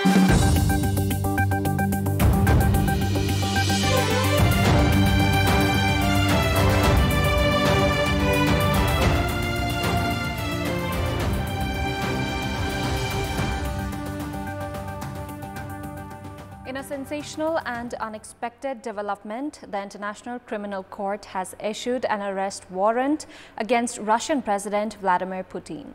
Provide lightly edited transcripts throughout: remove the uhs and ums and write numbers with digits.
In a sensational and unexpected development, the International Criminal Court has issued an arrest warrant against Russian President Vladimir Putin.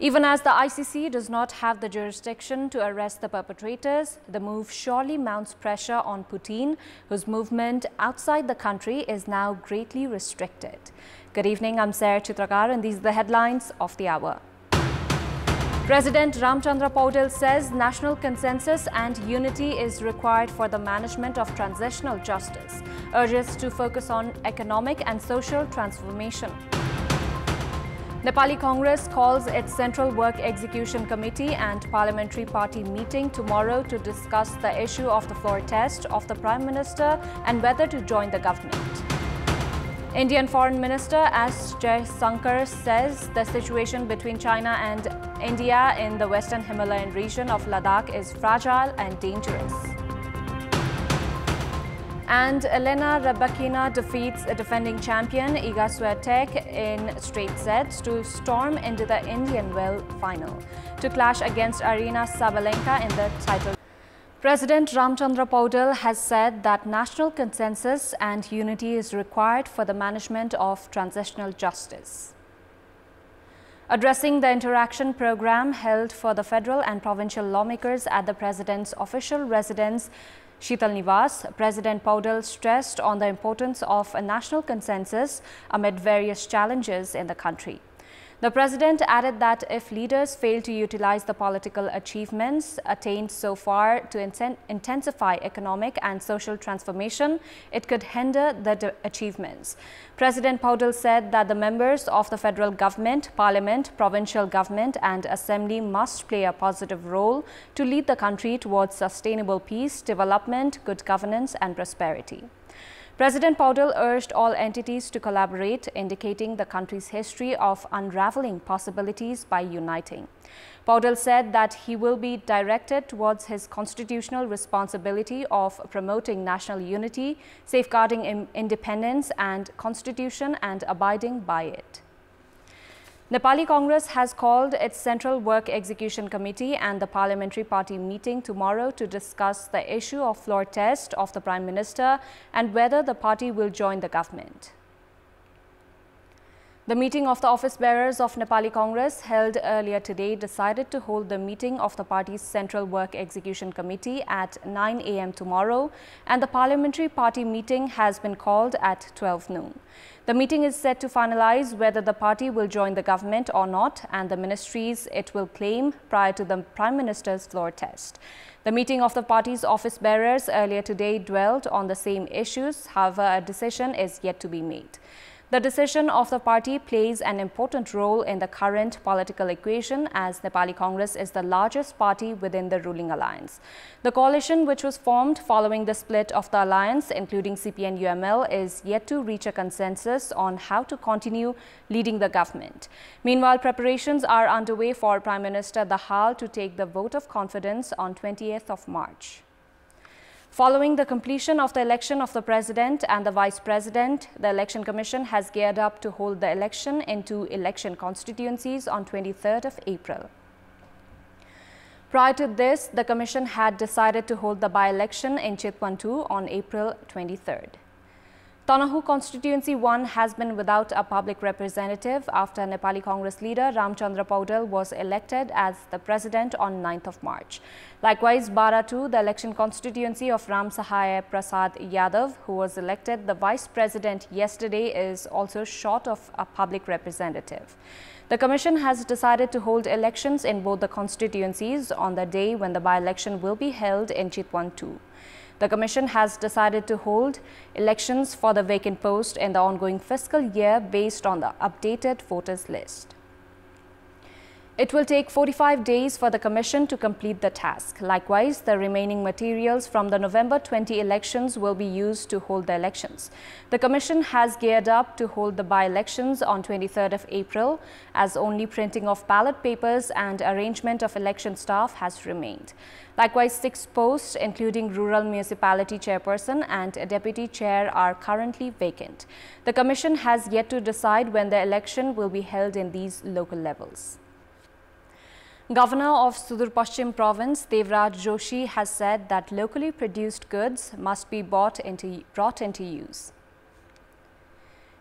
Even as the ICC does not have the jurisdiction to arrest the perpetrators, the move surely mounts pressure on Putin, whose movement outside the country is now greatly restricted. Good evening, I'm Sarah Chitrakar, and these are the headlines of the hour. President Ramchandra Paudel says national consensus and unity is required for the management of transitional justice, urges to focus on economic and social transformation. Nepali Congress calls its Central Work Execution Committee and Parliamentary Party meeting tomorrow to discuss the issue of the floor test of the Prime Minister and whether to join the government. Indian Foreign Minister S. Jaishankar says the situation between China and India in the western Himalayan region of Ladakh is fragile and dangerous. And Elena Rybakina defeats a defending champion Iga Swiatek in straight sets to storm into the Indian Well final to clash against Aryna Sabalenka in the title. President Ramchandra Paudel has said that national consensus and unity is required for the management of transitional justice. Addressing the interaction program held for the federal and provincial lawmakers at the President's official residence, Sheetal Nivas, President Paudel stressed on the importance of a national consensus amid various challenges in the country. The President added that if leaders fail to utilize the political achievements attained so far to intensify economic and social transformation, it could hinder the achievements. President Paudel said that the members of the federal government, parliament, provincial government and assembly must play a positive role to lead the country towards sustainable peace, development, good governance and prosperity. President Paudel urged all entities to collaborate, indicating the country's history of unraveling possibilities by uniting. Paudel said that he will be directed towards his constitutional responsibility of promoting national unity, safeguarding independence and constitution and abiding by it. Nepali Congress has called its Central Work Execution Committee and the Parliamentary Party meeting tomorrow to discuss the issue of floor test of the Prime Minister and whether the party will join the government. The meeting of the office bearers of Nepali Congress held earlier today decided to hold the meeting of the party's Central Work Execution Committee at 9 a.m. tomorrow, and the Parliamentary Party meeting has been called at 12 noon. The meeting is set to finalize whether the party will join the government or not and the ministries it will claim prior to the Prime Minister's floor test. The meeting of the party's office bearers earlier today dwelled on the same issues. However, a decision is yet to be made. The decision of the party plays an important role in the current political equation as Nepali Congress is the largest party within the ruling alliance. The coalition, which was formed following the split of the alliance, including CPN-UML, is yet to reach a consensus on how to continue leading the government. Meanwhile, preparations are underway for Prime Minister Dahal to take the vote of confidence on 20th of March. Following the completion of the election of the President and the Vice President, the Election Commission has geared up to hold the election in 2 election constituencies on 23rd of April. Prior to this, the Commission had decided to hold the by-election in Chitwan 2 on April 23rd. Tanahu Constituency 1 has been without a public representative after Nepali Congress leader Ramchandra Paudel was elected as the president on 9th of March. Likewise, Bara 2, the election constituency of Ram Sahaya Prasad Yadav, who was elected the vice president yesterday, is also short of a public representative. The Commission has decided to hold elections in both the constituencies on the day when the by-election will be held in Chitwan 2. The Commission has decided to hold elections for the vacant post in the ongoing fiscal year based on the updated voters list. It will take 45 days for the Commission to complete the task. Likewise, the remaining materials from the November 20 elections will be used to hold the elections. The Commission has geared up to hold the by-elections on 23rd of April, as only printing of ballot papers and arrangement of election staff has remained. Likewise, 6 posts, including Rural Municipality Chairperson and a Deputy Chair, are currently vacant. The Commission has yet to decide when the election will be held in these local levels. Governor of Sudur Paschim Province, Devraj Joshi, has said that locally produced goods must be brought into use.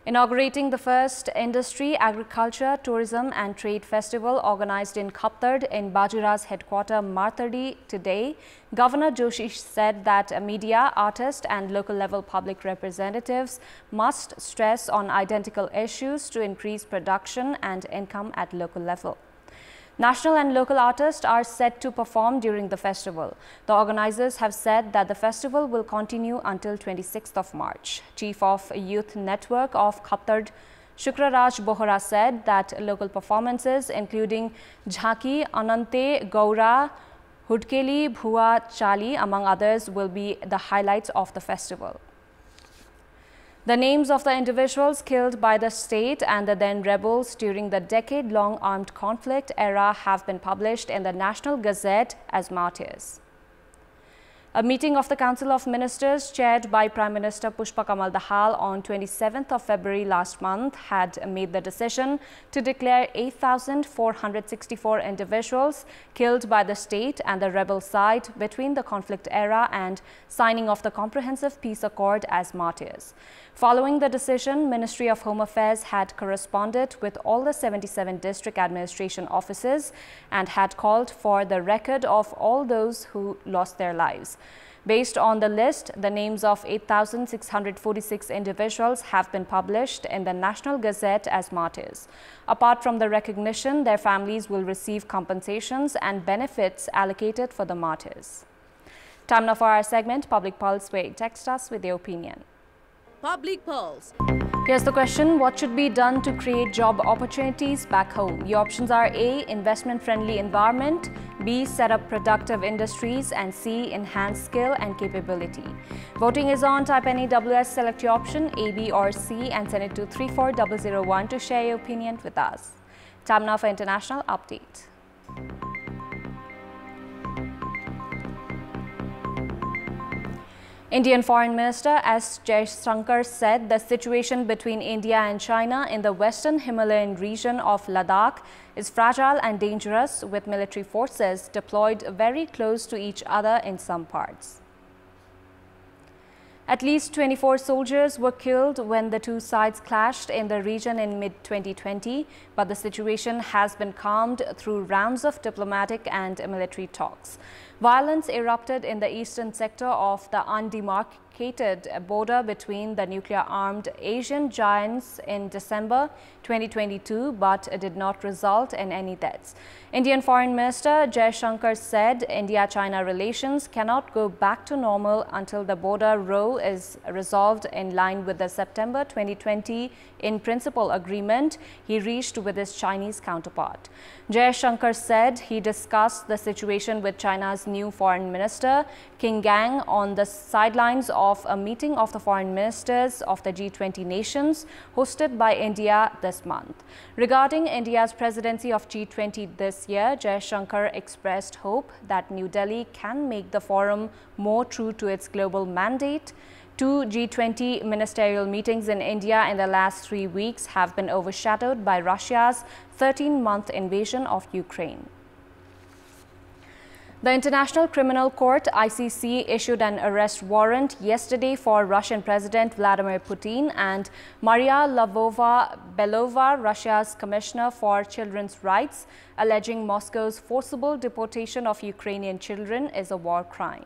Inaugurating the first Industry, Agriculture, Tourism and Trade Festival organized in Kaptard in Bajura's headquarter Martyrs today, Governor Joshi said that media, artists and local level public representatives must stress on identical issues to increase production and income at local level. National and local artists are set to perform during the festival. The organizers have said that the festival will continue until 26th of March. Chief of Youth Network of Kaptard, Shukraraj Bohra, said that local performances including Jhaki, Anante, Gaura, Hudkeli, Bhua, Chali, among others, will be the highlights of the festival. The names of the individuals killed by the state and the then rebels during the decade-long armed conflict era have been published in the National Gazette as martyrs. A meeting of the Council of Ministers chaired by Prime Minister Pushpa Kamal Dahal on 27th of February last month had made the decision to declare 8,464 individuals killed by the state and the rebel side between the conflict era and signing of the Comprehensive Peace Accord as martyrs. Following the decision, Ministry of Home Affairs had corresponded with all the 77 district administration offices and had called for the record of all those who lost their lives. Based on the list, the names of 8,646 individuals have been published in the National Gazette as martyrs. Apart from the recognition, their families will receive compensations and benefits allocated for the martyrs. Time now for our segment, Public Pulse, where you text us with your opinion. Public Pulse. Here's the question: what should be done to create job opportunities back home? Your options are A, investment-friendly environment, B, set up productive industries, and C, enhance skill and capability. Voting is on. Type any WS, select your option A, B or C and send it to 34001 to share your opinion with us. Time now for international update. Indian Foreign Minister S. Jaishankar said the situation between India and China in the western Himalayan region of Ladakh is fragile and dangerous, with military forces deployed very close to each other in some parts. At least 24 soldiers were killed when the two sides clashed in the region in mid-2020, but the situation has been calmed through rounds of diplomatic and military talks. Violence erupted in the eastern sector of the undemarcated border between the nuclear-armed Asian giants in December 2022, but did not result in any deaths. Indian Foreign Minister Jaishankar said India-China relations cannot go back to normal until the border row is resolved in line with the September 2020 in-principle agreement he reached with his Chinese counterpart. Jaishankar said he discussed the situation with China's new Foreign Minister, King Gang, on the sidelines of a meeting of the foreign ministers of the G20 nations hosted by India this month. Regarding India's presidency of G20 this year, Jaishankar expressed hope that New Delhi can make the forum more true to its global mandate. Two G20 ministerial meetings in India in the last 3 weeks have been overshadowed by Russia's 13-month invasion of Ukraine. The International Criminal Court (ICC) issued an arrest warrant yesterday for Russian President Vladimir Putin and Maria Lvova-Belova, Russia's Commissioner for Children's Rights, alleging Moscow's forcible deportation of Ukrainian children is a war crime.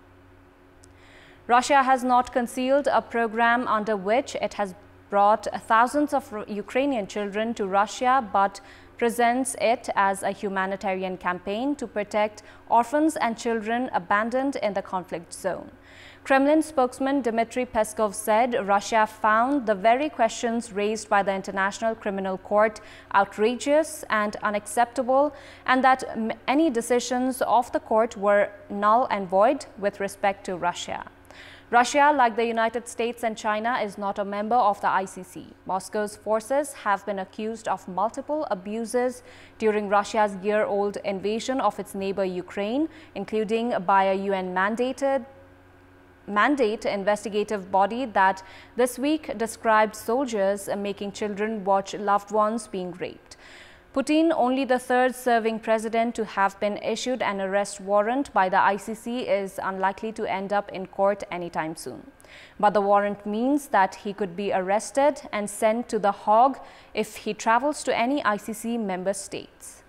Russia has not concealed a program under which it has brought thousands of Ukrainian children to Russia, but presents it as a humanitarian campaign to protect orphans and children abandoned in the conflict zone. Kremlin spokesman Dmitry Peskov said Russia found the very questions raised by the International Criminal Court outrageous and unacceptable, and that any decisions of the court were null and void with respect to Russia. Russia, like the United States and China, is not a member of the ICC. Moscow's forces have been accused of multiple abuses during Russia's year-old invasion of its neighbor Ukraine, including by a UN-mandate investigative body that this week described soldiers making children watch loved ones being raped. Putin, only the third serving president to have been issued an arrest warrant by the ICC, is unlikely to end up in court anytime soon. But the warrant means that he could be arrested and sent to The Hague if he travels to any ICC member states.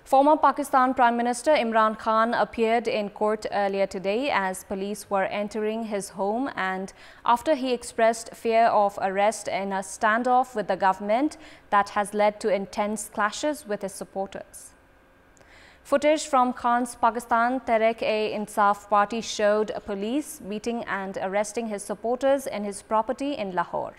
Former Pakistan Prime Minister Imran Khan appeared in court earlier today as police were entering his home and after he expressed fear of arrest in a standoff with the government that has led to intense clashes with his supporters. Footage from Khan's Pakistan Tehreek-e-Insaf party showed police beating and arresting his supporters in his property in Lahore.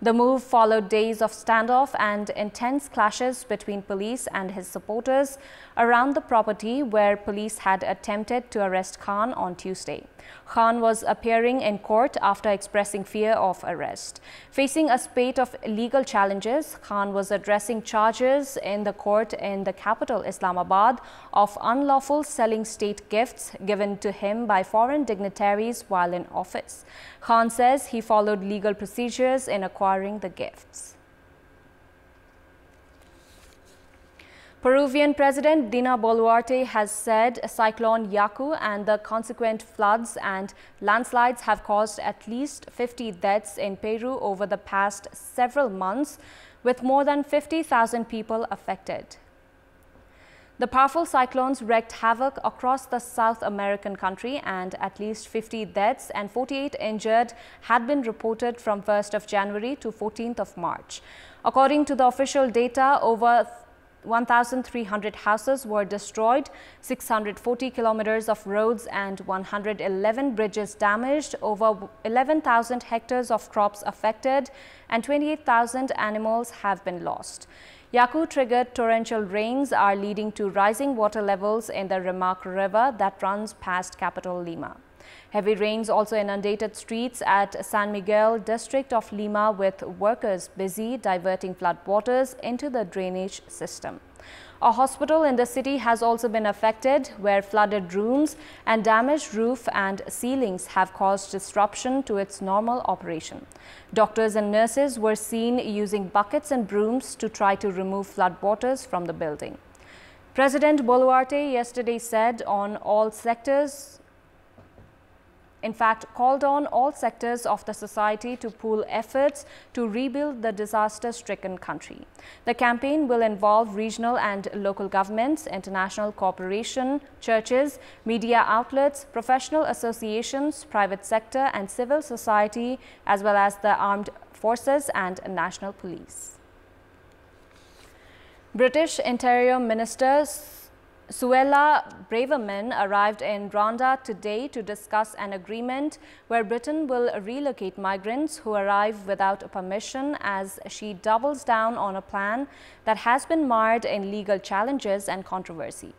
The move followed days of standoff and intense clashes between police and his supporters around the property where police had attempted to arrest Khan on Tuesday. Khan was appearing in court after expressing fear of arrest. Facing a spate of legal challenges, Khan was addressing charges in the court in the capital Islamabad of unlawful selling state gifts given to him by foreign dignitaries while in office. Khan says he followed legal procedures in acquiring the gifts. Peruvian President Dina Boluarte has said Cyclone Yaku and the consequent floods and landslides have caused at least 50 deaths in Peru over the past several months, with more than 50,000 people affected. The powerful cyclones wreaked havoc across the South American country, and at least 50 deaths and 48 injured had been reported from 1st of January to 14th of March. According to the official data, over 1,300 houses were destroyed, 640 kilometers of roads and 111 bridges damaged, over 11,000 hectares of crops affected, and 28,000 animals have been lost. Yaku-triggered torrential rains are leading to rising water levels in the Rimac River that runs past capital Lima. Heavy rains also inundated streets at San Miguel district of Lima, with workers busy diverting floodwaters into the drainage system. A hospital in the city has also been affected, where flooded rooms and damaged roof and ceilings have caused disruption to its normal operation. Doctors and nurses were seen using buckets and brooms to try to remove floodwaters from the building. President Boluarte yesterday said called on all sectors of the society to pool efforts to rebuild the disaster-stricken country. The campaign will involve regional and local governments, international cooperation, churches, media outlets, professional associations, private sector and civil society, as well as the armed forces and national police. British Interior Minister Suella Braverman arrived in Rwanda today to discuss an agreement where Britain will relocate migrants who arrive without permission, as she doubles down on a plan that has been marred in legal challenges and controversy.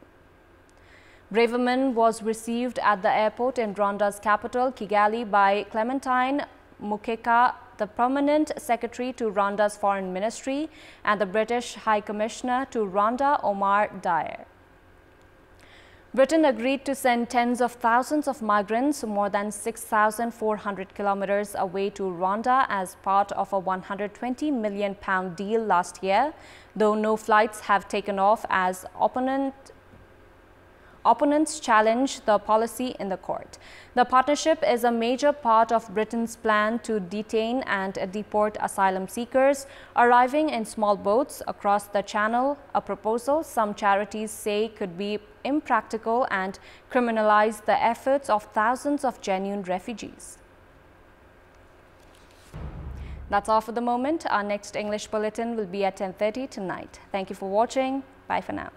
Braverman was received at the airport in Rwanda's capital, Kigali, by Clementine Mukeka, the Permanent Secretary to Rwanda's Foreign Ministry, and the British High Commissioner to Rwanda, Omar Dyer. Britain agreed to send tens of thousands of migrants more than 6,400 kilometers away to Rwanda as part of a £120 million deal last year, though no flights have taken off as opponents challenge the policy in the court. The partnership is a major part of Britain's plan to detain and deport asylum seekers arriving in small boats across the Channel, a proposal some charities say could be impractical and criminalize the efforts of thousands of genuine refugees. That's all for the moment. Our next English bulletin will be at 10:30 tonight. Thank you for watching. Bye for now.